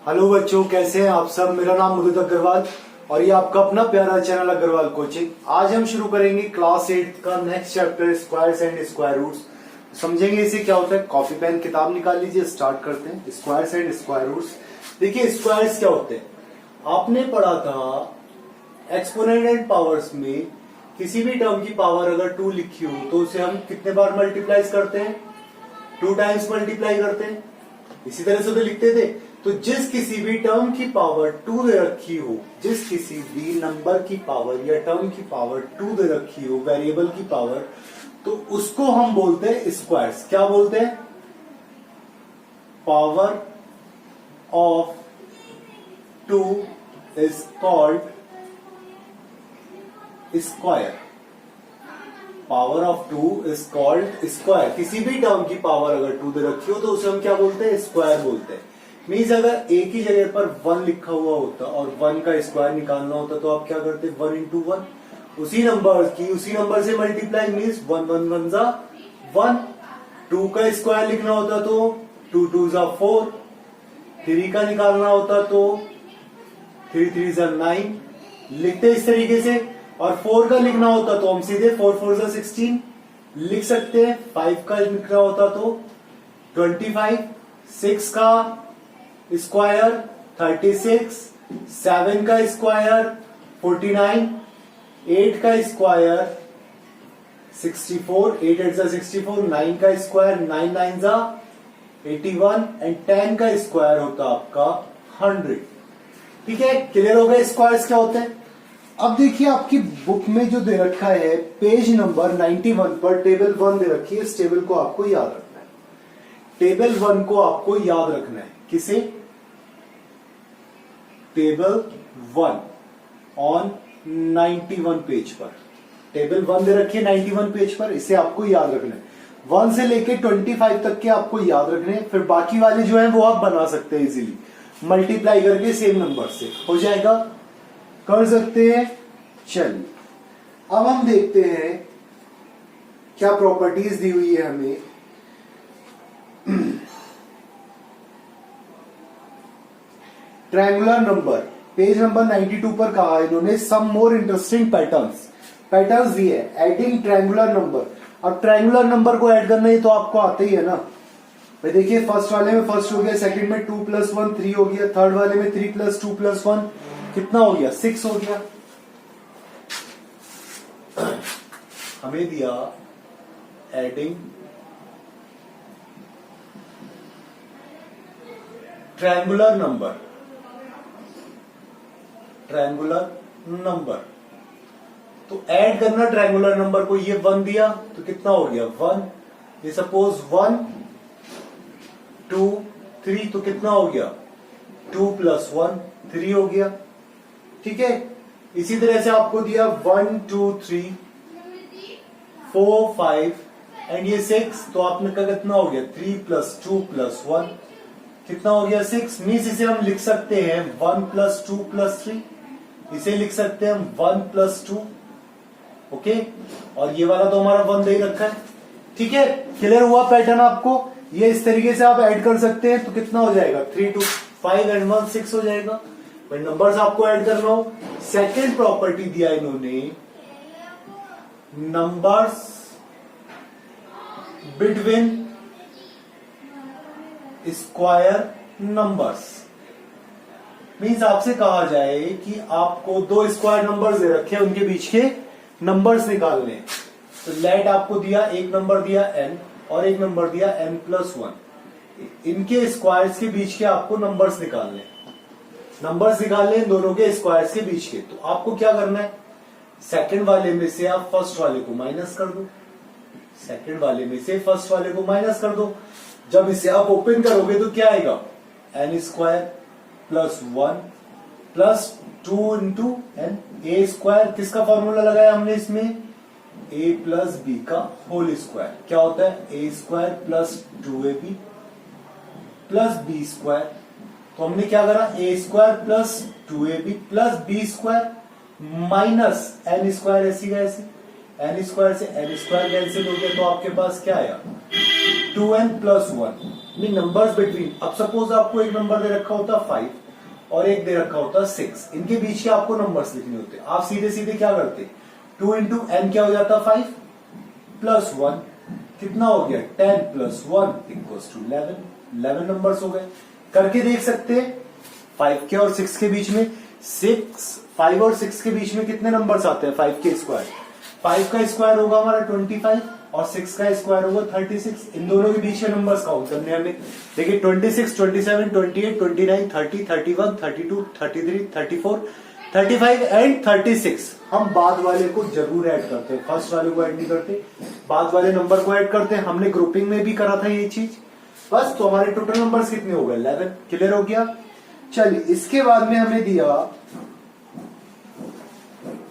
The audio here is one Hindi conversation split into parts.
हेलो बच्चों, कैसे हैं आप सब। मेरा नाम मुदित अग्रवाल और ये आपका अपना प्यारा चैनल अग्रवाल कोचिंग। आज हम शुरू करेंगे क्लास 8 का next chapter squares and square roots. समझेंगे इसे क्या होता है। कॉपी पेन किताब निकाल लीजिए, स्टार्ट करते हैं। Squares and square roots. देखिए स्क्वायर्स क्या होते हैं, आपने पढ़ा था एक्सपोनेंट एंड पावर्स में किसी भी टर्म की पावर अगर 2 लिखी हो तो उसे हम कितने बार मल्टीप्लाई करते हैं, 2 टाइम्स मल्टीप्लाई करते हैं। इसी तरह से तो लिखते थे। तो जिस किसी भी टर्म की पावर 2 दे रखी हो, जिस किसी भी नंबर की पावर या टर्म की पावर 2 दे रखी हो, वेरिएबल की पावर, तो उसको हम बोलते हैं स्क्वायर्स। क्या बोलते हैं? Power of 2 is called square. Power of 2 is called square. किसी भी टर्म की पावर अगर 2 दे रखी हो तो उसे हम क्या बोलते हैं? स्क्वायर बोलते हैं। मीन्स अगर एक ही जगह पर 1 लिखा हुआ होता और 1 का स्क्वायर निकालना होता तो आप क्या करते? 1 इंटू 1 उसी नंबर से मल्टीप्लाई। मीन्स 1 1 1 जा 1। 2 का स्क्वायर लिखना होता तो 2 2 जा 4। 3 का निकालना होता तो 3 3 जा 9। लिखते इस तरीके से। और 4 का लिखना होता तो हम सीधे 4 4 जा 16 लिख सकते हैं। 5 का लिखना होता तो 25। 6 का स्क्वायर 36। 7 का स्क्वायर 49। 8 का स्क्वायर 64। 8 8 जा 64। 9 का स्क्वायर 9 9 जा 81 एंड 10 का स्क्वायर होता आपका 100। ठीक है, क्लियर हो गया स्क्वायर्स क्या होते हैं। अब देखिए आपकी बुक में जो दे रखा है पेज नंबर 91 पर टेबल 1 दे रखी है। इस टेबल को आपको याद रखना है। टेबल 1 को आपको याद रखना है। किसे? टेबल 1 ऑन 91 पेज पर। टेबल 1 दे रखी है 91 पेज पर, इसे आपको याद रखना है। 1 से लेके 25 तक के आपको याद रखने हैं। फिर बाकी वाले जो है वो आप बना सकते हैं इजीली, मल्टीप्लाई करके सेम नंबर से हो जाएगा, कर सकते हैं। चलिए अब हम देखते हैं क्या प्रॉपर्टीज दी हुई है हमें। ट्रायंगुलर नंबर, पेज नंबर 92 पर कहा है इन्होंने सम मोर इंटरेस्टिंग पैटर्न्स दिए है एडिंग ट्रायंगुलर नंबर। अब ट्रायंगुलर नंबर को ऐड करना ही तो आपको आता ही है ना भाई। देखिए फर्स्ट वाले में फर्स्ट हो गया, सेकंड में 2 + 1 3 हो गया, थर्ड वाले में 3 + 2 + 1 कितना हो गया? 6 हो गया। हमें दिया एडिंग ट्रायंगुलर नंबर तो ऐड करना ट्रायंगुलर नंबर को। ये 1 दिया तो कितना हो गया? 1। ये सपोज 1 2 3 तो कितना हो गया? 2 + 1 3 हो गया। ठीक है, इसी तरह से आपको दिया 1 2 3 4 5 एंड ये 6 तो आपने का कितना हो गया? 3 + 2 + 1 कितना हो गया? 6। मीन्स इसे हम लिख सकते हैं 1 + 2 + 3। इसे लिख सकते हैं हम 1 + 2। ओके, और ये वाला तो हमारा 1 दे ही रखा है। ठीक है, क्लियर हुआ पैटर्न आपको। ये इस तरीके से आप ऐड कर सकते हैं तो कितना हो जाएगा? 3 2 5 एंड 1 6 हो जाएगा। नंबर्स आपको ऐड करना हो। सेकेंड प्रॉपर्टी दिया इन्होंने numbers between square numbers. Means आपसे कहा जाए कि आपको 2 स्क्वायर नंबर्स दे रखे हैं, उनके बीच के नंबर्स निकालने हैं। तो लेट आपको दिया, एक नंबर दिया n और एक नंबर दिया n + 1। इनके स्क्वायर्स के बीच के आपको नंबर्स निकालने हैं। नंबर्स निकालने इन दोनों के स्क्वायर्स के बीच के। तो आपको क्या करना है? सेकंड वाले में से आप फर्स्ट वाले को माइनस कर दो। सेकंड वाले में से फर्स्ट वाले को माइनस कर दो। जब इसे आप ओपन करोगे तो क्या आएगा? n² + 1 + 2 into n a²। किसका फॉर्मूला लगाया हमने इसमें? a + b का होल स्क्वायर। क्या होता है? a² + 2ab + b²। तो हमने क्या करा? a² + 2ab + b² minus n² ऐसी का ऐसी। n² से n² कैंसिल हो गया तो आपके पास क्या आया? 2n plus 1 mean numbers between. अब सपोज आपको एक नंबर दे रखा होता 5 और एक दे रखा होता 6, इनके बीच के आपको नंबर्स लिखने होते। आप सीधे सीधे क्या करते, 2 इंटू n क्या हो जाता 5 प्लस 1 कितना हो गया 10 प्लस 1 इक्वल्स टू 11 नंबर्स हो गए। करके देख सकते हैं 5 के और 6 के बीच में 5 और 6 के बीच में कितने नंबर्स आते हैं 5 के स्क्वायर। 5 का स्क्वायर होगा हमारा 25 और 6 का स्क्वायर होगा 36। इन दोनों के बीच के नंबर्स काउंट करने हैं हमें। देखिए 26, 27, 28, 29, 30, 31, 32, 33, 34, 35 एंड 36। हम बाद वाले को जरूर ऐड करते हैं, फर्स्ट वाले को ऐड नहीं करते, बाद वाले नंबर को ऐड करते हैं। हमने ग्रुपिंग में भी करा था ये चीज। बस तो हमारे टोटल नंबर्स कितने हो गए 11। क्लियर हो गया। चलिए इसके बाद में हमें दिया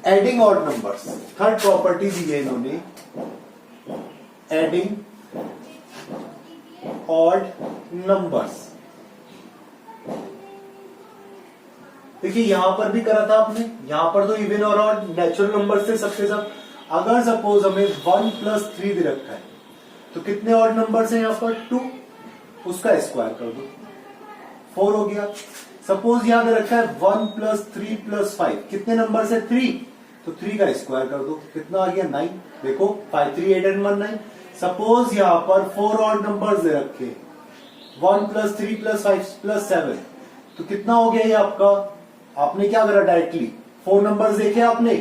adding odd numbers. Third property दी है इन्होंने एडिंग ऑड नंबर्स। देखिए यहां पर भी करा था आपने, यहां पर तो इवन और ऑड नेचुरल नंबर्स थे सबके सब। अगर सपोज हमें 1 प्लस 3 दे रखा है तो कितने ऑड नंबर्स हैं यहां पर 2, उसका स्क्वायर कर दो 4 हो गया। सपोज यहां दे रखा है 1 प्लस 3 प्लस 5, कितने नंबर से 3, तो 3 का स्क्वायर कर दो कितना आ गया 9। देखो 5, 3, 8 एंड 1 9। सपोज यहां पर 4 ऑड नंबर्स दे रखे 1 प्लस 3 प्लस 5 प्लस 7, तो कितना हो गया ये आपका। आपने क्या करा डायरेक्टली 4 नंबर्स देखे आपने,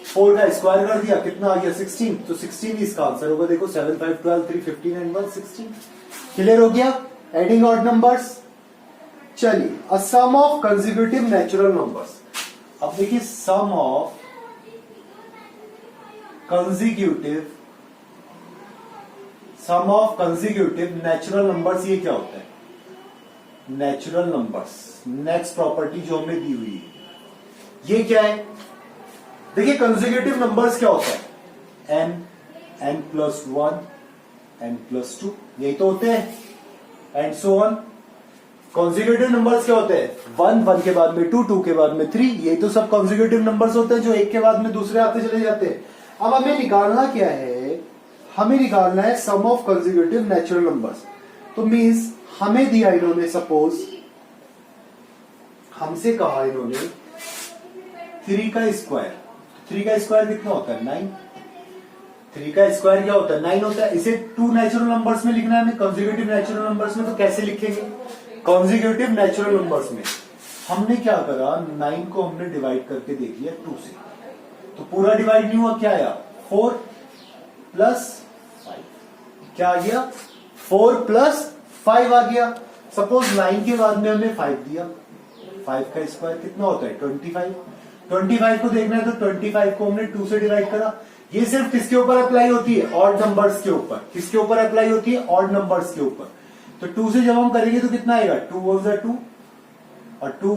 4 का स्क्वायर कर दिया कितना आ गया 16, तो 16 इसका आंसर होगा। देखो 7, 5, 12, 3, 15 एंड 1 16। क्लियर हो गया एडिंग ऑड नंबर्स। चलिए अ सम ऑफ कंसेक्यूटिव नेचुरल नंबर्स। अब देखिए सम ऑफ कंसेक्यूटिव नेचुरल नंबर्स, ये क्या होता है नेचुरल नंबर्स। नेक्स्ट प्रॉपर्टी जो हमें दी हुई है ये क्या है। देखिए कंसेक्यूटिव नंबर्स क्या होता है n प्लस 1 n प्लस 2, यही तो होते हैं and so on. Consecutive numbers क्या होते हैं 1 के बाद में 2 के बाद में 3, यही तो सब कॉन्जिक्यूटिव नंबर्स होते हैं जो एक के बाद में दूसरे आते चले जाते हैं। अब हमें निकालना क्या है, हमें निकालना है सम ऑफ कॉन्जिक्यूटिव नेचुरल नंबर्स। तो मींस हमें दिया इन्होंने, सपोज हमसे कहा इन्होंने 3 का स्क्वायर। 3 का स्क्वायर कितना होता है 9। 3 का स्क्वायर क्या होता है 9 होता है। इसे 2 नेचुरल नंबर्स में लिखना है हमें, कंसेक्यूटिव नेचुरल नंबर्स में। तो कैसे लिखेंगे कंसेक्यूटिव नेचुरल नंबर्स में। हमने क्या करा 9 को हमने डिवाइड करके देख लिया 2 से, तो पूरा डिवाइड नहीं हुआ, क्या आया 4 प्लस 5, क्या आ गया 4 प्लस 5 आ गया। सपोज 9 के बाद में हमने 5 दिया, 5 का स्क्वायर कितना होता है 25 को देखना है तो 25 को हमने 2 से डिवाइड करा। ये सिर्फ किसके ऊपर अप्लाई होती है ऑड नंबर्स के ऊपर। किसके ऊपर अप्लाई होती है ऑड नंबर्स के ऊपर। तो 2 से जब हम करेंगे तो कितना आएगा 2 × 2 और 2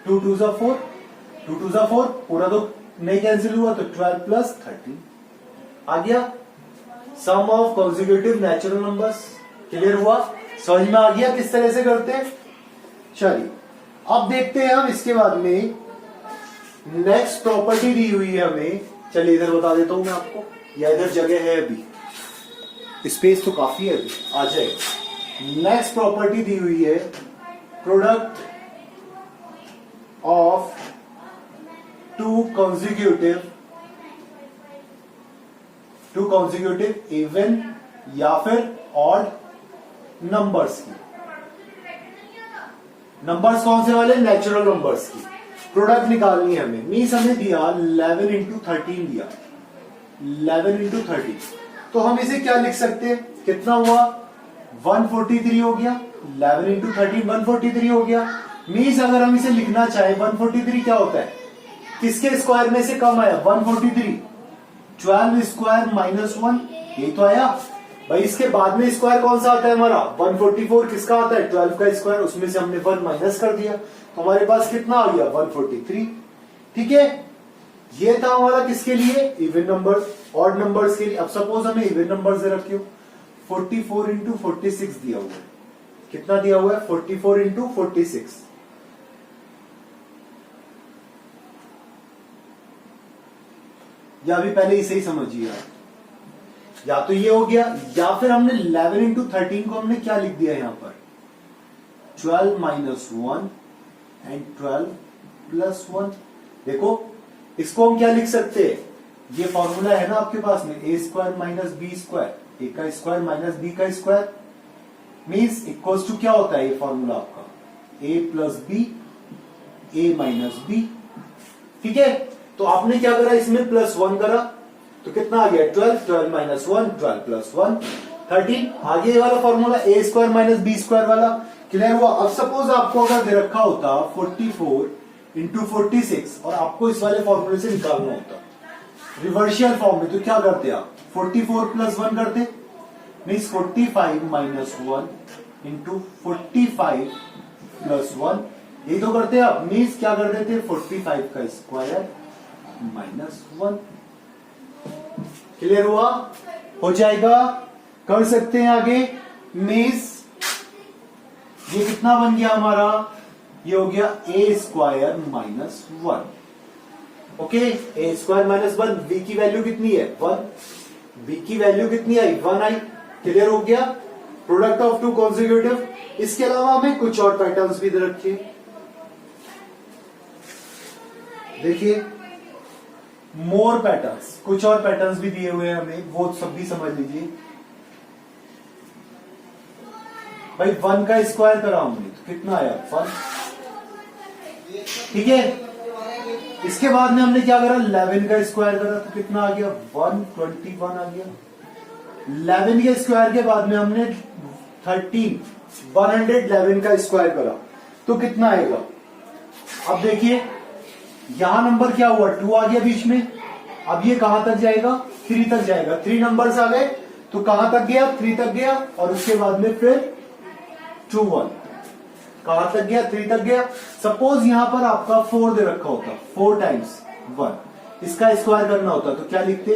2 × 4, 2 × 4 पूरा तो नहीं कैंसिल हुआ, तो 12 प्लस 13 आ गया sum of consecutive natural numbers. Clear हुआ, समझ में आ गया किस तरह से करते हैं। चलिए अब देखते हैं हम इसके बाद में नेक्स्ट प्रॉपर्टी दी हुई है हमें। चलिए इधर बता देता हूं मैं आपको, या इधर जगह है अभी, स्पेस तो काफी है अभी, आ जाएगा। नेक्स्ट प्रॉपर्टी दी हुई है प्रोडक्ट ऑफ 2 consecutive इवन या फिर ऑड नंबर्स की। नंबर्स कौन से वाले नेचुरल नंबर्स की प्रोडक्ट निकालनी है हमें। मीन्स हमें दिया 11 × 13 दिया, 11 × 13, तो हम इसे क्या लिख सकते हैं, कितना हुआ 143 हो गया। 11 × 13 143 हो गया। मीन्स अगर हम इसे लिखना चाहे 143 क्या होता है, किसके स्क्वायर में से कम आया 143, 12 स्क्वायर माइनस 1, यही तो आया भाई। इसके बाद में स्क्वायर कौन सा आता है हमारा 144, किसका आता है 12 का स्क्वायर, उसमें से हमने 1 माइनस कर दिया, तो हमारे पास कितना आ गया 143। ठीक है, ये था हमारा किसके लिए इवन नंबर्स, ऑड नंबर्स के लिए। अब सपोज हमें इवन नंबर्स दे रखे हो 44 × 46 दिया हुआ है, कितना दिया हुआ है 44 × 46। या अभी पहले इसे ही समझिए आप, या तो ये हो गया, या फिर हमने 11 इंटू 13 को हमने क्या लिख दिया यहां पर 12 माइनस 1 एंड 12 प्लस 1। देखो इसको हम क्या लिख सकते हैं, ये फॉर्मूला है ना आपके पास में ए स्क्वायर माइनस बी स्क्वायर, ए का स्क्वायर माइनस बी का स्क्वायर मीन्स इक्वल्स टू क्या होता है ये फॉर्मूला आपका ए प्लस बी ए माइनस बी। ठीक है, तो आपने क्या करा इसमें प्लस 1 करा तो कितना आ गया 12, 12 माइनस 1, 12 प्लस 1 13। आगे ये वाला फॉर्मूला ए स्क्वायर माइनस बी स्क्वायर वाला क्लियर हुआ। अब सपोज आपको अगर दे रखा होता 44 इंटू 46 और आपको इस वाले फॉर्मूले से निकालना होता रिवर्शियल फॉर्म में, तो क्या करते आप 44 प्लस 1 करते मीन्स 45 माइनस 1 इंटू 45 प्लस 1, यही तो करते आप। मीन्स क्या कर देते 45 का स्क्वायर माइनस 1। क्लियर हुआ, हो जाएगा, कर सकते हैं आगे। मीन्स ये कितना बन गया हमारा, ये हो गया ए स्क्वायर माइनस 1। ओके, ए स्क्वायर माइनस 1, बी की वैल्यू कितनी है 1, बी की वैल्यू कितनी आई 1 आई। क्लियर हो गया, प्रोडक्ट ऑफ टू कॉन्जिक्यूटिव। इसके अलावा हमें कुछ और पैटर्न्स भी दे रखे, देखिए मोर पैटर्न्स, कुछ और पैटर्न्स भी दिए हुए हैं हमें, वो सब भी समझ लीजिए। भाई 1 का स्क्वायर करा हमने तो कितना आया 1। ठीक है, इसके बाद में हमने क्या करा 11 का स्क्वायर करा तो कितना आ गया 121 आ गया। 11 के स्क्वायर के बाद में हमने 111 का स्क्वायर करा तो कितना आएगा। अब देखिए यहां नंबर क्या हुआ 2 आ गया बीच में, अब ये कहां तक जाएगा 3 तक जाएगा। 3 नंबर्स आ गए तो कहां तक गया 3 तक गया, और उसके बाद में फिर 2 1 कहां तक गया 3 तक गया। सपोज यहां पर आपका 4 दे रखा होता 4 टाइम्स 1, इसका स्क्वायर करना होता तो क्या लिखते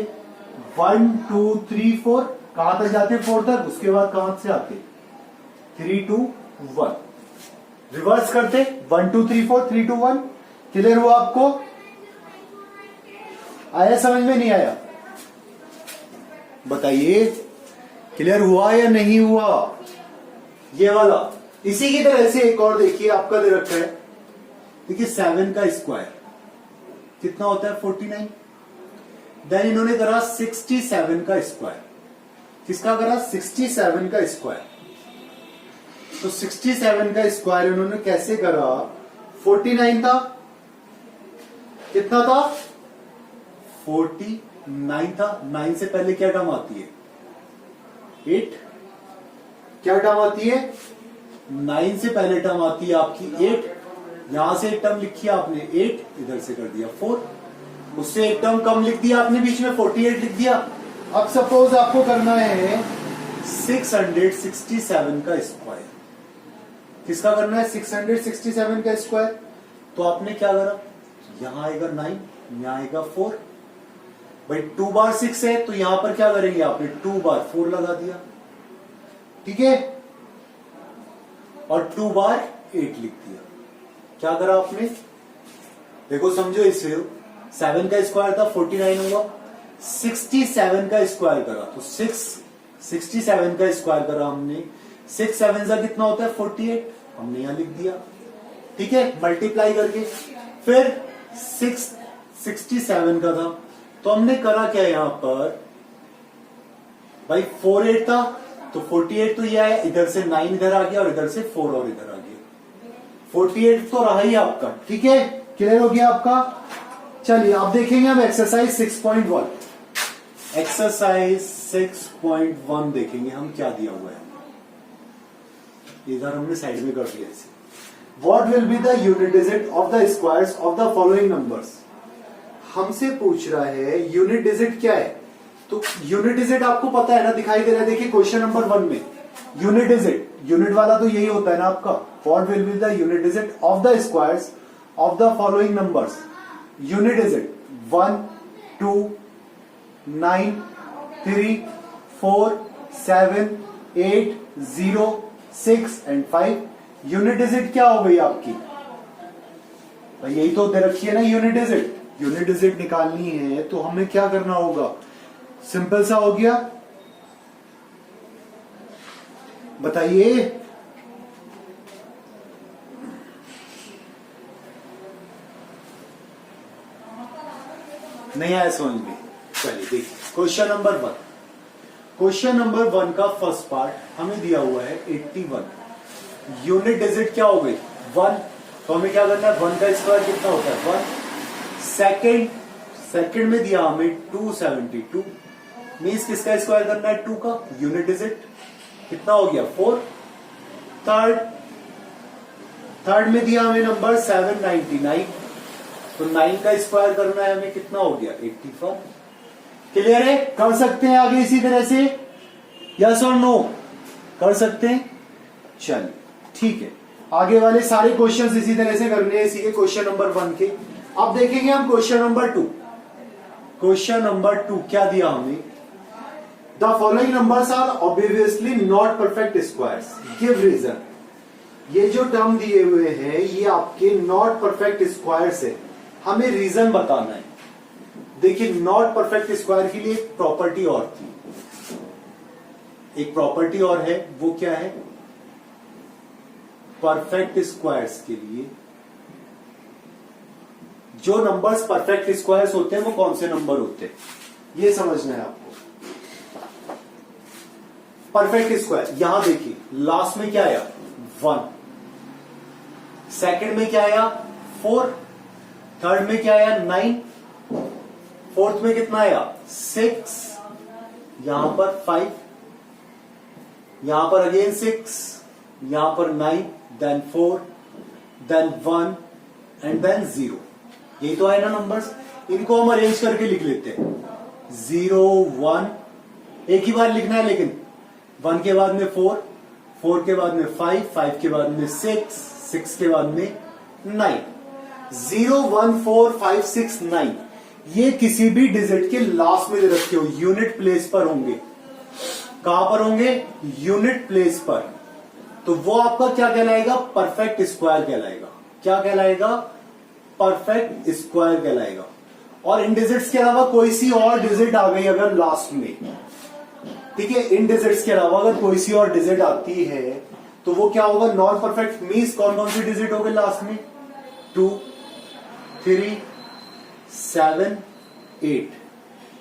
1 2 3 4, कहां तक जाते 4 तक, उसके बाद कहां से आते 3 2 1, रिवर्स करते 1 2 3 4 3 2 1। क्लियर हुआ आपको, आया समझ में नहीं आया बताइए, क्लियर हुआ या नहीं हुआ ये वाला। इसी की तरह से एक और देखिए आपका दे रखा है, देखिए 7 का स्क्वायर कितना होता है 49। देन इन्होंने करा 67 का स्क्वायर, किसका करा 67 का स्क्वायर। तो 67 का स्क्वायर इन्होंने कैसे करा, 49 था, कितना था 49 था, 9 से पहले क्या टर्म आती है 8, क्या टर्म आती है 9 से पहले टर्म आती है आपकी 8। यहां से एक टर्म लिखी आपने 8, इधर से कर दिया 4, उससे एक टर्म कम लिख दिया आपने बीच में 48 लिख दिया। अब सपोज आपको करना है 667 का स्क्वायर, किसका करना है 667 का स्क्वायर। तो आपने क्या करा, यहां आएगा 9, यहां आएगा 4, भाई 2 बार 6 है तो यहां पर क्या करेंगे आपने 2 बार 4 लगा दिया, ठीक है, और 2 बार 8 लिख दिया। क्या करा आपने, देखो समझो इसे, 7 का स्क्वायर था 49 हुआ, 67 का स्क्वायर करा तो 67 का स्क्वायर करा हमने, 6 7 का कितना होता है 48, हमने यहां लिख दिया, ठीक है, मल्टीप्लाई करके। फिर 67 का था तो हमने करा क्या यहां पर, भाई 48 था तो 48 तो ये आया, इधर से 9 इधर आ गया और इधर से 4 और इधर आ गया, 48 तो रहा ही आपका, ठीक है, क्लियर हो गया आपका। चलिए आप देखेंगे हम एक्सरसाइज 6.1, एक्सरसाइज 6.1 देखेंगे हम क्या दिया हुआ है, इधर हमने साइड में कर दिया इसे। What will be the unit digit of the squares of the following numbers? हमसे पूछ रहा है यूनिट डिजिट क्या है, तो यूनिट डिजिट आपको पता है ना, दिखाई दे रहा है, देखिए क्वेश्चन नंबर 1 में यूनिट डिजिट, यूनिट वाला तो यही होता है ना आपका, What will be the unit digit of the squares of the following numbers? Unit digit 1 2 9 3 4 7 8 0 6 and 5। Unit digit क्या हो गई आपकी, भाई यही तो दे रखी है ना यूनिट डिजिट। यूनिट डिजिट निकालनी है तो हमें क्या करना होगा, सिंपल सा हो गया, बताइए। नहीं आया समझ में? चलिए देखिए क्वेश्चन नंबर 1। क्वेश्चन नंबर 1 का फर्स्ट पार्ट हमें दिया हुआ है 81। यूनिट डिजिट क्या हो गई 1, तो हमें क्या करना है 1 का स्क्वायर कितना होता है 1। सेकंड में दिया हमें 272, मीन्स किसका स्क्वायर करना है 2 का यूनिट डिजिट कितना हो गया 4। थर्ड में दिया हमें नंबर 799, तो 9 का स्क्वायर करना है हमें कितना हो गया 85। क्लियर है? कर सकते हैं आगे इसी तरह से, यस और नो? कर सकते हैं। चलिए ठीक है, आगे वाले सारे क्वेश्चंस इसी तरह से करने हैं, इसी के क्वेश्चन नंबर 1 के। अब देखेंगे हम क्वेश्चन नंबर 2। क्वेश्चन नंबर 2 क्या दिया हमें, the following numbers are obviously not perfect squares, give reason. ये जो टर्म दिए हुए हैं ये आपके नॉट परफेक्ट स्क्वायर्स है, हमें रीजन बताना है। देखिए नॉट परफेक्ट स्क्वायर के लिए एक प्रॉपर्टी और थी, एक प्रॉपर्टी और है, वो क्या है, परफेक्ट स्क्वायर्स के लिए जो नंबर्स परफेक्ट स्क्वायर्स होते हैं वो कौन से नंबर होते हैं, ये समझना है आपको। परफेक्ट स्क्वायर यहां देखिए लास्ट में क्या आया 1, सेकंड में क्या आया 4, थर्ड में क्या आया 9, फोर्थ में कितना आया 6, यहां पर 5, यहां पर अगेन 6, यहां पर 9, देन 4, देन 1 एंड देन 0। यही तो है ना नंबर्स, इनको हम अरेंज करके लिख लेते हैं 0 1, एक ही बार लिखना है लेकिन 1 के बाद में 4, 4 के बाद में 5, 5 के बाद में 6, 6 के बाद में 9। 0 1 4 5 6 9 ये किसी भी डिजिट के लास्ट में रखे हो, यूनिट प्लेस पर होंगे। कहां पर होंगे, यूनिट प्लेस पर, तो वो आपका क्या कहलाएगा, परफेक्ट स्क्वायर कहलाएगा। क्या कहलाएगा, परफेक्ट स्क्वायर कहलाएगा। और इन डिजिट्स के अलावा कोई सी और डिजिट आ गई अगर लास्ट में, ठीक है, इन डिजिट्स के अलावा अगर कोई सी और डिजिट आती है तो वो क्या होगा, नॉन परफेक्ट। मीन्स कौन कौन सी डिजिट हो गई लास्ट में, 2 3 7 8,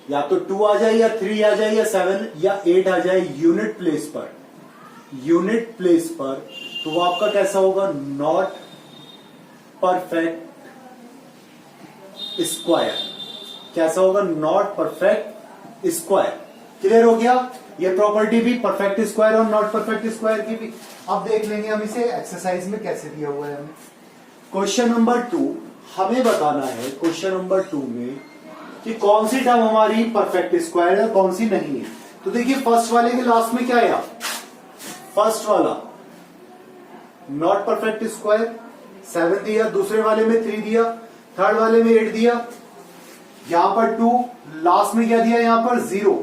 या तो 2 आ जाए या 3 आ जाए या 7 या 8 आ जाए यूनिट प्लेस पर, यूनिट प्लेस पर, तो वो आपका कैसा होगा, नॉट परफेक्ट स्क्वायर। कैसा होगा, नॉट परफेक्ट स्क्वायर। क्लियर हो गया, ये प्रॉपर्टी भी परफेक्ट स्क्वायर और नॉट परफेक्ट स्क्वायर की भी। अब देख लेंगे हम इसे एक्सरसाइज में कैसे दिया हुआ है हमें। क्वेश्चन नंबर 2 हमें बताना है, क्वेश्चन नंबर 2 में कि कौन सी टर्म हमारी परफेक्ट स्क्वायर है कौन सी नहीं है। तो देखिए फर्स्ट वाले के लास्ट में क्या आया, फर्स्ट वाला नॉट परफेक्ट स्क्वायर 7 दिया, दूसरे वाले में 3 दिया, थर्ड वाले में 8 दिया, यहां पर 2, लास्ट में क्या दिया, यहां पर 0।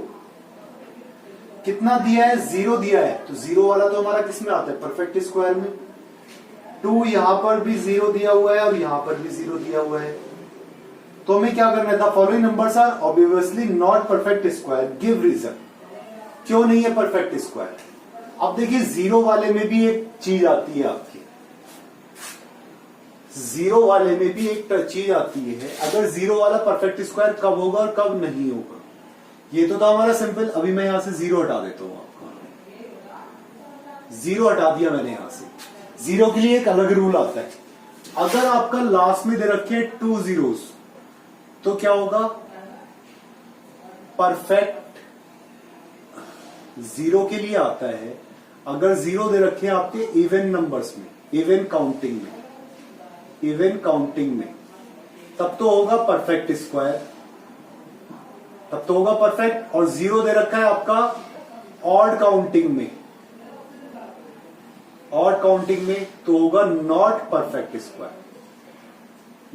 कितना दिया है, 0 दिया है, तो 0 वाला तो हमारा किस में आता है, परफेक्ट स्क्वायर में। 2 यहां पर भी 0 दिया हुआ है और यहां पर भी 0 दिया हुआ है, तो हमें क्या करना है, the following numbers are obviously not perfect square, give reason. क्यों नहीं है परफेक्ट स्क्वायर। अब देखिए 0 वाले में भी एक चीज आती है आपकी, 0 वाले में भी एक चीज आती है, अगर 0 वाला परफेक्ट स्क्वायर कब होगा और कब नहीं होगा। ये तो था हमारा सिंपल, अभी मैं यहां से 0 हटा देता हूं आपका, 0 हटा दिया मैंने यहां से। 0 के लिए एक अलग रूल आता है, अगर आपका लास्ट में दे रखे 2 zeros तो क्या होगा, परफेक्ट 0 के लिए आता है अगर 0 दे रखे आपके इवन नंबर्स में, इवन काउंटिंग में, इवन काउंटिंग में, तब तो होगा परफेक्ट स्क्वायर, तब तो होगा परफेक्ट। और 0 दे रखा है आपका ऑड काउंटिंग में, ऑड काउंटिंग में तो होगा not perfect square,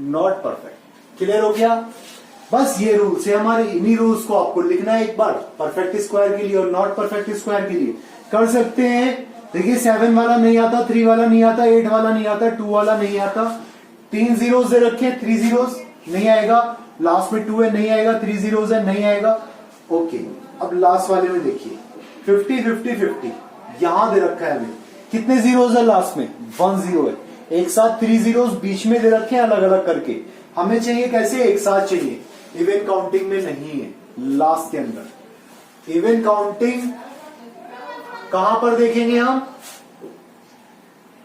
not perfect. Clear हो गया, बस ये रूल्स है हमारे, इन्हीं रूल्स को आपको लिखना है एक बार, परफेक्ट स्क्वायर के लिए और नॉट परफेक्ट स्क्वायर के लिए कर सकते हैं। देखिए 7 वाला नहीं आता, 3 वाला नहीं आता, 8 वाला नहीं आता, 2 वाला नहीं आता, 3 zeros दे रखे, 3 zeros नहीं आएगा, लास्ट में 2 है नहीं आएगा, 3 zeros है नहीं आएगा। ओके, अब लास्ट वाले में देखिए 50 50 50, यहां दे रखा है हमें, कितने जीरोस है लास्ट में, 1 0 है, एक साथ 3 जीरोस बीच में दे रखे हैं अलग अलग करके, हमें चाहिए कैसे, एक साथ चाहिए, इवन काउंटिंग में नहीं है लास्ट के अंदर। इवन काउंटिंग कहां पर देखेंगे हम,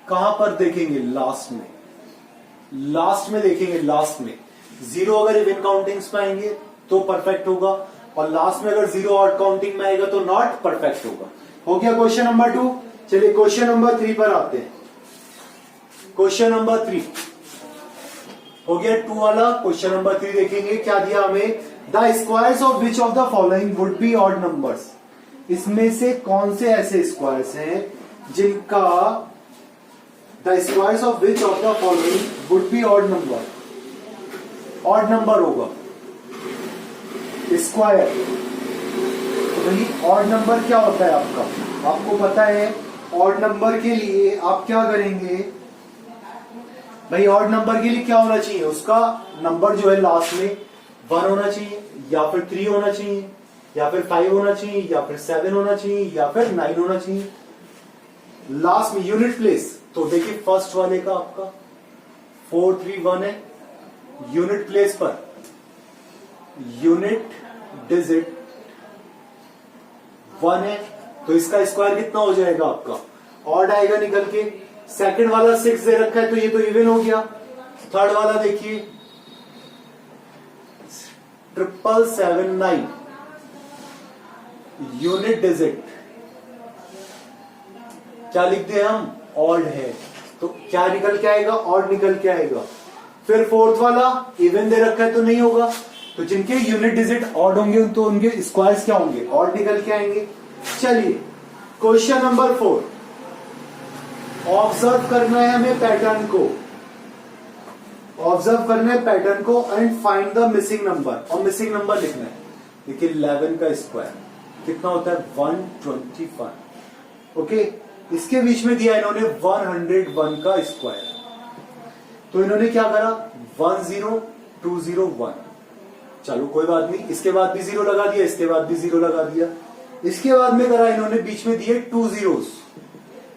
कहां पर देखेंगे, लास्ट में, लास्ट में देखेंगे, लास्ट में। जीरो अगर इवन काउंटिंग्स में आएंगे तो परफेक्ट होगा, और लास्ट में अगर जीरो ऑड काउंटिंग में आएगा तो नॉट परफेक्ट होगा। हो गया क्वेश्चन नंबर 2। चलिए क्वेश्चन नंबर 3 पर आते हैं। क्वेश्चन नंबर 3 हो गया 2 वाला। क्वेश्चन नंबर 3 देखेंगे, क्या दिया हमें, the squares of which of the following would be odd numbers, इसमें से कौन से ऐसे स्क्वायर्स हैं जिनका, the squares of which of the following would be odd number, odd number होगा स्क्वायर। तो भाई ऑड नंबर क्या होता है आपका, आपको पता है, ऑड नंबर के लिए आप क्या करेंगे भाई, ऑड नंबर के लिए क्या होना चाहिए, उसका नंबर जो है लास्ट में 1 होना चाहिए, या फिर 3 होना चाहिए, या फिर 5 होना चाहिए, या फिर 7 होना चाहिए, या फिर 9 होना चाहिए लास्ट में। यूनिट प्लेस, तो देखिए फर्स्ट वाले का आपका 4 3 1 है, unit place per unit digit 1 है, तो इसका स्क्वायर कितना हो जाएगा आपका, ऑड आएगा निकल के। सेकंड वाला 6 दे रखा है तो ये तो इवन हो गया। थर्ड वाला देखिए 777 यूनिट डिजिट, क्या लिखते हैं हम, ऑड है, तो क्या निकल के आएगा, ऑड निकल के आएगा। फिर फोर्थ वाला इवन दे रखा है तो नहीं होगा, तो जिनके यूनिट डिजिट ऑड होंगे तो उनके स्क्वायर्स क्या होंगे, ऑड निकल के आएंगे। चलिए क्वेश्चन नंबर 4, ऑब्जर्व करना है हमें पैटर्न को, ऑब्जर्व करना है पैटर्न को and find the missing number, और मिसिंग नंबर लिखना है। देखिए 11 का स्क्वायर कितना होता है, 121। ओके, इसके बीच में दिया इन्होंने 101 का स्क्वायर, तो इन्होंने क्या करा, 10201, चलो कोई बात नहीं, इसके बाद भी 0 लगा दिया, इसके बाद भी 0 लगा दिया। इसके बाद में करा इन्होंने, बीच में दिए 2 zeros,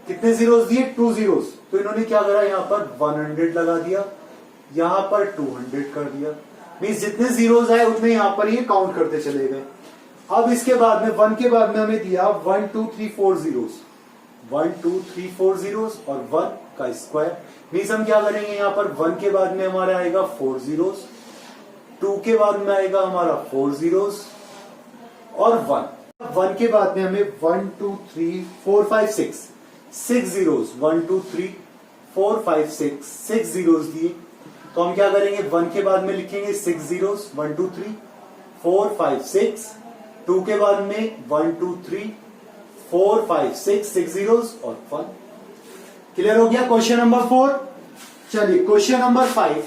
कितने जीरोस दिए, 2 zeros, तो इन्होंने क्या करा, यहां पर 100 लगा दिया, यहां पर 200 कर दिया, मींस जितने जीरोस आए उतने यहां पर ये काउंट करते चले गए। अब इसके बाद में 1 के बाद में हमें दिया 1 2 3 4 zeros, 1 2 3 4 zeros और 1 का स्क्वायर, मींस हम क्या करेंगे, यहां पर 1 के बाद में हमारा आएगा 4 zeros, 2 के बाद में आएगा हमारा 4 zeros और 1 के बाद में हमें 1 2 3 4 5 6 zeros, 1 2 3 4 5 6 zeros दिए, तो हम क्या करेंगे, 1 के बाद में लिखेंगे 6 zeros, 1 2 3 4 5 6, 2 के बाद में 1 2 3 4 5 6 zeros और 1। क्लियर हो गया क्वेश्चन नंबर 4। चलिए क्वेश्चन नंबर 5,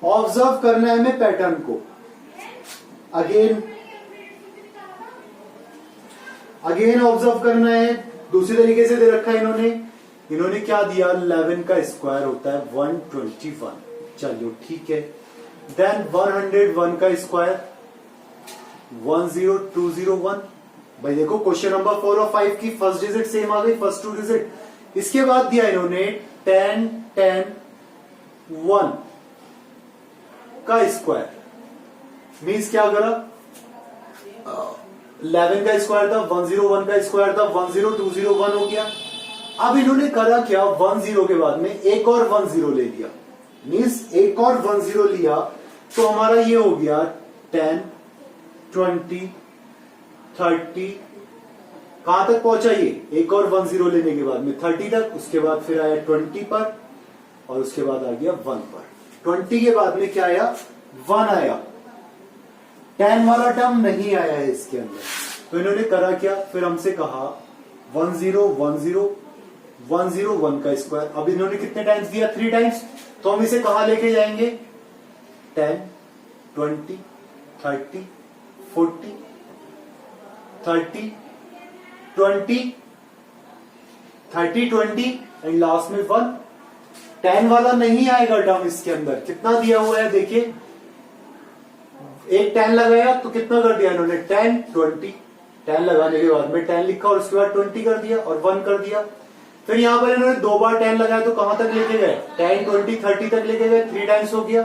ऑब्जर्व करना है हमें पैटर्न को। अगेन ऑब्जर्व करना है, दूसरी तरीके से दे रखा है इन्होंने क्या दिया, 11 का स्क्वायर होता है 121, चलो ठीक है। देन 101 का स्क्वायर 10201, भाई देखो क्वेश्चन नंबर 4 और 5 की फर्स्ट डिजिट सेम आ गई, फर्स्ट 2 डिजिट। इसके बाद दिया इन्होंने 10 10 1 का स्क्वायर, मीन्स क्या करा, 11 का स्क्वायर था, 101 का स्क्वायर था, 10201 हो गया। अब इन्होंने करा क्या, 10 के बाद में एक और 10 ले लिया, मीन्स एक और 10 लिया, तो हमारा ये हो गया 10 20 30, कहां तक पहुंचा ये, एक और 10 लेने के बाद में 30 तक, उसके बाद फिर आया 20 पर, और उसके बाद आ गया 1 पर। 20 के बाद में क्या आया, 1 आया, 10 वाला टर्म नहीं आया है इसके अंदर, तो इन्होंने करा क्या, फिर हमसे कहा 101 का स्क्वायर। अब इन्होंने कितने टाइम्स दिया, 3 टाइम्स, तो हम इसे कहां लेके जाएंगे, 10 20 30 40 30 20 30 20 एंड लास्ट में 1। 10 वाला नहीं आएगा टर्म इसके अंदर, कितना दिया हुआ है देखिए, एक 10 लगाया तो कितना कर दिया इन्होंने, 10 20 10 लगाने के बाद में 10 लिखा और उसके बाद 20 कर दिया और 1 कर दिया। फिर यहां पर इन्होंने 2 बार 10 लगाया तो कहां तक लेके गए, 10 20 30 तक लेके गए, 3 टाइम्स हो गया।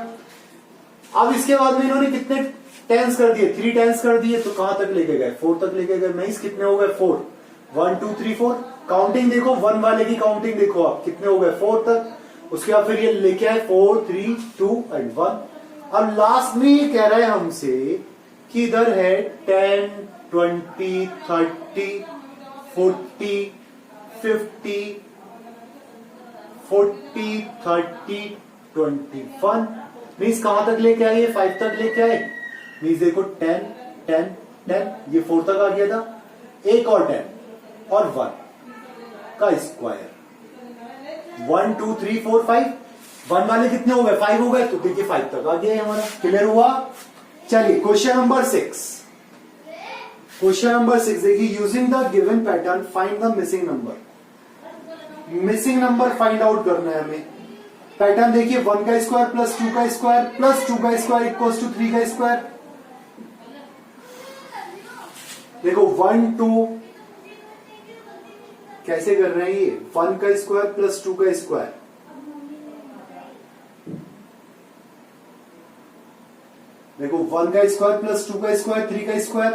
अब इसके बाद में इन्होंने कितने टेंस कर दिए, 3 टेंस कर दिए तो कहां तक लेके गए, 4 तक लेके गए। मींस कितने हो गए, 4, 1 2 3 4। काउंटिंग देखो, 1 वाले की काउंटिंग देखो आप, कितने हो गए, 4 तक। उसके बाद फिर ये लेके आए 4 3 2 एंड 1। अब लास्ट में ये कह रहा है हमसे कि इधर है 10 20 30 40 50 40 30 21। मीन्स कहां तक लेके आए, 5 तक लेके आए। मीन्स देखो 10 10 10, ये 4 तक आ गया था, एक और 10 और 1 का स्क्वायर। 1 2 3 4 5, 1 वाले कितने हो गए, 5 हो गए, तो देखिए 5 तक आ गया हमारा। क्लियर हुआ। चलिए क्वेश्चन नंबर 6। क्वेश्चन नंबर 6 देखिए, using the given pattern find the missing number. Missing number find out करना है हमें। पैटर्न देखिए, 1 का स्क्वायर प्लस 2 का स्क्वायर प्लस 2 का स्क्वायर इक्वल्स टू 3 का स्क्वायर। देखो 1 2 कैसे कर रहे हैं, ये 1 का स्क्वायर प्लस 2 का स्क्वायर, देखो 1 का स्क्वायर प्लस 2 का स्क्वायर 3 का स्क्वायर,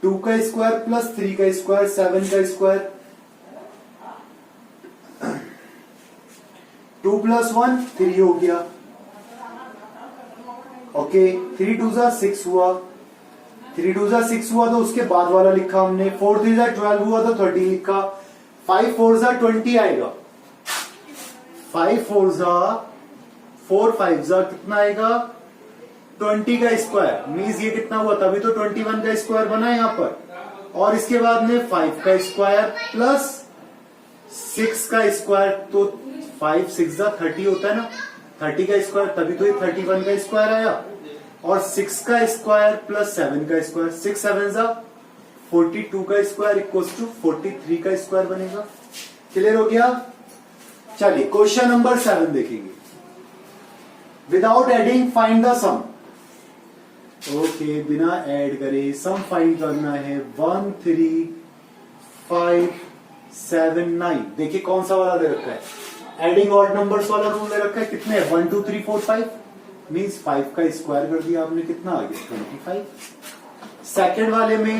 2 का स्क्वायर प्लस 3 का स्क्वायर 7 का स्क्वायर, 2 प्लस 1 3 हो गया। ओके 3 2 जा 6 हुआ, 3 2 जा 6 हुआ तो उसके बाद वाला लिखा हमने। 4 3 जा 12 हुआ तो 30 लिखा। 5 4 जा 20 आएगा, 5 4 जा 4 5 जा कितना आएगा, 20 का स्क्वायर। मीन्स ये कितना हुआ, तभी तो 21 का स्क्वायर बना यहां पर। और इसके बाद में 5 का स्क्वायर प्लस 6 का स्क्वायर, तो 5 6 जा 30 होता है ना, 30 का स्क्वायर, तभी तो ये 31 का स्क्वायर आया। और 6 का स्क्वायर प्लस 7 का स्क्वायर, 6 7 जा 42 का स्क्वायर इक्वल्स टू 43 का स्क्वायर बनेगा। क्लियर हो गया। चलिए क्वेश्चन नंबर 7 देखेंगे। Without adding find the sum. Okay बिना ऐड करे सम फाइंड करना है। 1 3 5 7 9। देखिए कौन सा वाला दे रखा है, एडिंग ऑड नंबर्स वाला रूल दे रखा है। कितने 1 2 3 4 5, मीन्स 5 का स्क्वायर कर दिया आपने, कितना आ गया 25। सेकेंड वाले में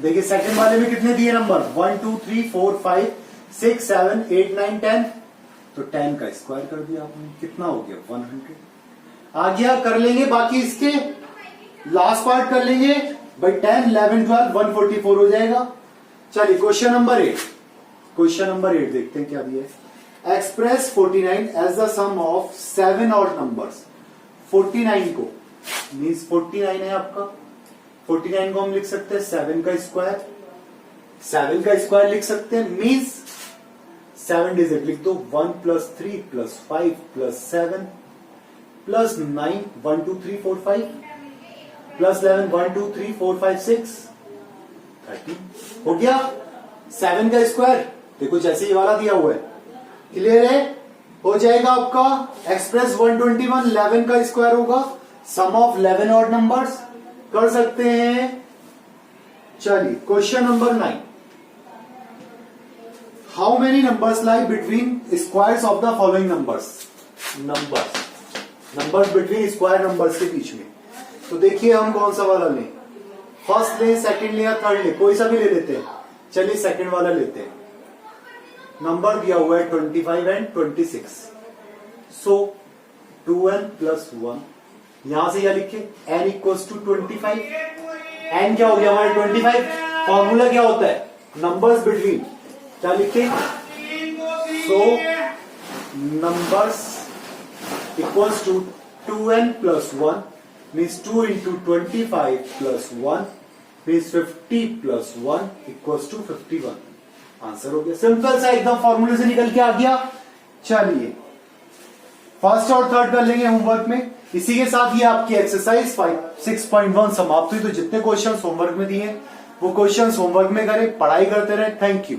देखिए, सेकंड वाले में कितने दिए नंबर, 1 2 3 4 5 6 7 8 9 10, तो 10 का स्क्वायर कर दिया आपने, कितना हो गया 100 आ गया। कर लेंगे बाकी इसके लास्ट पार्ट कर लेंगे भाई, 10 11 12 144 हो जाएगा। चलिए क्वेश्चन नंबर 8। क्वेश्चन नंबर 8 देखते हैं क्या दिया है। Express 49 as the sum of 7 odd numbers. 49 को मीन्स 49 है आपका, 49 को हम लिख सकते हैं 7 का स्क्वायर, 7 का स्क्वायर लिख सकते हैं, मीन्स 7 डिजिट लिख दो, 1 plus 3 plus 5 plus 7 plus 9 1 2 3 4 5 plus 11 1 2 3 4 5 6 30 हो गया। 7 का स्क्वायर देखो जैसे ये वाला दिया हुआ है, क्लियर है, हो जाएगा आपका एक्सप्रेस 121 11 का स्क्वायर होगा, सम ऑफ 11 ऑड नंबर्स कर सकते हैं। चलिए question number 9। How many numbers lie between squares of the following numbers. Numbers between square numbers के बीच में। तो देखिए हम कौन सा वाला लें, फर्स्ट ले, सेकंड ले या थर्ड ले, कोई सा भी ले लेते हैं। चलिए सेकंड वाला लेते हैं। नंबर दिया हुआ है 25 एंड 26, सो 2n प्लस 1, यहां से यह लिखे n इक्वल्स टू 25। n क्या हो गया हमारे 25। फॉर्मूला क्या होता है, नंबर्स बिटवीन, क्या लिखे, so numbers equals to 2n plus 1 means 2 into 25 plus 1 means 50 plus 1 equals to 51। Answer हो गया, सिंपल सा एकदम फॉर्मूले से निकल के आ गया। चलिए फर्स्ट और थर्ड कर लेंगे होमवर्क में। इसी के साथ ये आपकी एक्सरसाइज 6.1 समाप्त हुई। तो जितने क्वेश्चन होमवर्क में दिए वो क्वेश्चंस होमवर्क में करें, पढ़ाई करते रहे। Thank you.